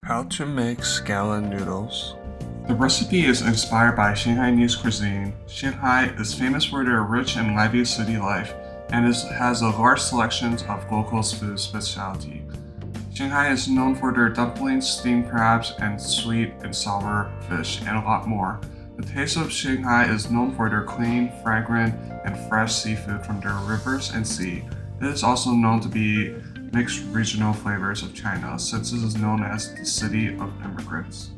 How to make scallion noodles. The recipe is inspired by Shanghainese cuisine. Shanghai is famous for their rich and lively city life and has a large selection of local food specialty. Shanghai is known for their dumplings, steamed crabs, and sweet and sour fish, and a lot more. The taste of Shanghai is known for their clean, fragrant, and fresh seafood from their rivers and sea. It is also known to be mixed regional flavors of China, since it is known as the city of immigrants.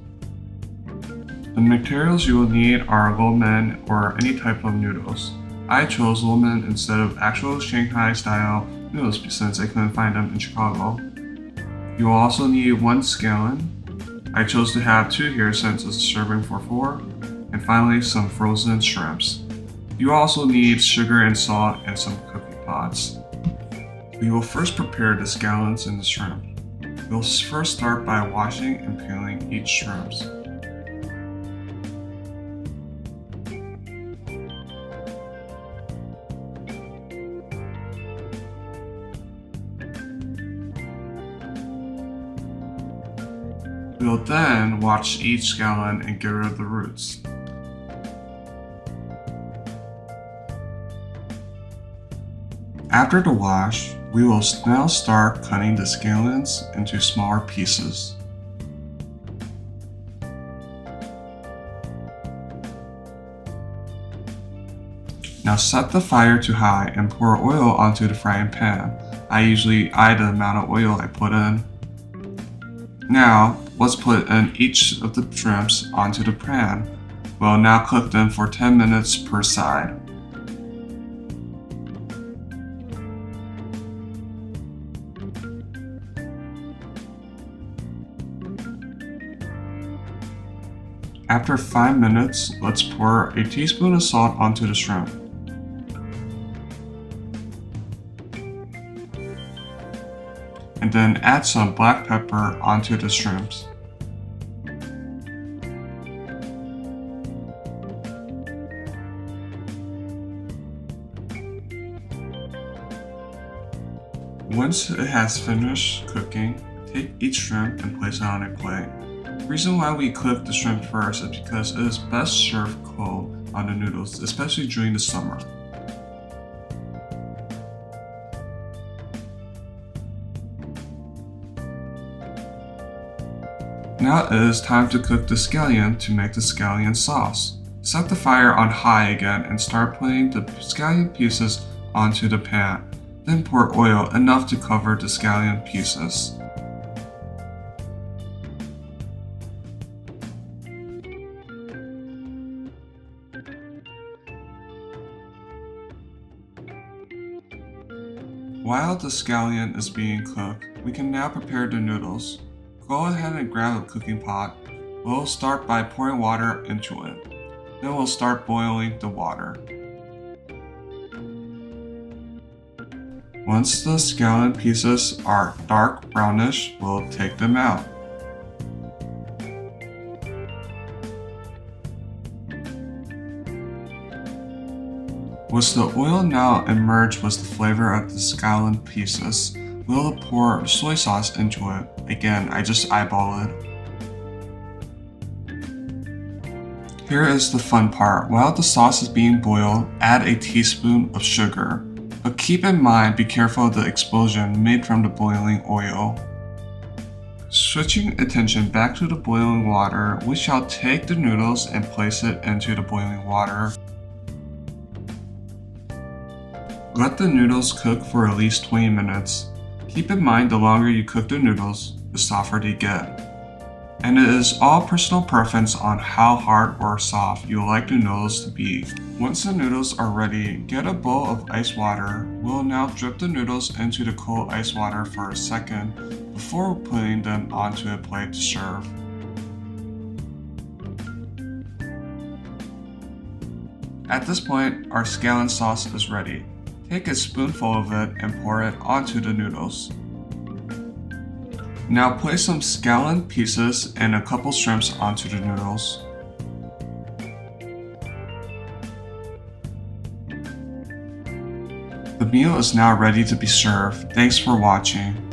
The materials you will need are lo mein or any type of noodles. I chose lo mein instead of actual Shanghai-style noodles since I couldn't find them in Chicago. You will also need 1 scallion. I chose to have 2 here since it's a serving for 4. And finally, some frozen shrimps. You also need sugar and salt and some cooking pots. We will first prepare the scallions and the shrimp. We'll first start by washing and peeling each shrimp. We'll then wash each scallion and get rid of the roots. After the wash, we will now start cutting the scallions into smaller pieces. Now set the fire to high and pour oil onto the frying pan. I usually eye the amount of oil I put in. Now, let's put in each of the shrimps onto the pan. We'll now cook them for 10 minutes per side. After 5 minutes, let's pour a teaspoon of salt onto the shrimp. And then add some black pepper onto the shrimps. Once it has finished cooking, take each shrimp and place it on a plate. The reason why we cook the shrimp first is because it is best served cold on the noodles, especially during the summer. Now it is time to cook the scallion to make the scallion sauce. Set the fire on high again and start putting the scallion pieces onto the pan. Then pour oil enough to cover the scallion pieces. While the scallion is being cooked, we can now prepare the noodles. Go ahead and grab a cooking pot. We'll start by pouring water into it. Then we'll start boiling the water. Once the scallion pieces are dark brownish, we'll take them out. Once the oil now emerges with the flavor of the scallion pieces, we'll pour soy sauce into it. Again, I just eyeball it. Here is the fun part. While the sauce is being boiled, add a teaspoon of sugar. But keep in mind, be careful of the explosion made from the boiling oil. Switching attention back to the boiling water, we shall take the noodles and place it into the boiling water. Let the noodles cook for at least 20 minutes. Keep in mind, the longer you cook the noodles, the softer they get. And it is all personal preference on how hard or soft you like the noodles to be. Once the noodles are ready, get a bowl of ice water. We'll now drip the noodles into the cold ice water for a second before putting them onto a plate to serve. At this point, our scallion sauce is ready. Take a spoonful of it and pour it onto the noodles. Now place some scallion pieces and a couple shrimps onto the noodles. The meal is now ready to be served. Thanks for watching.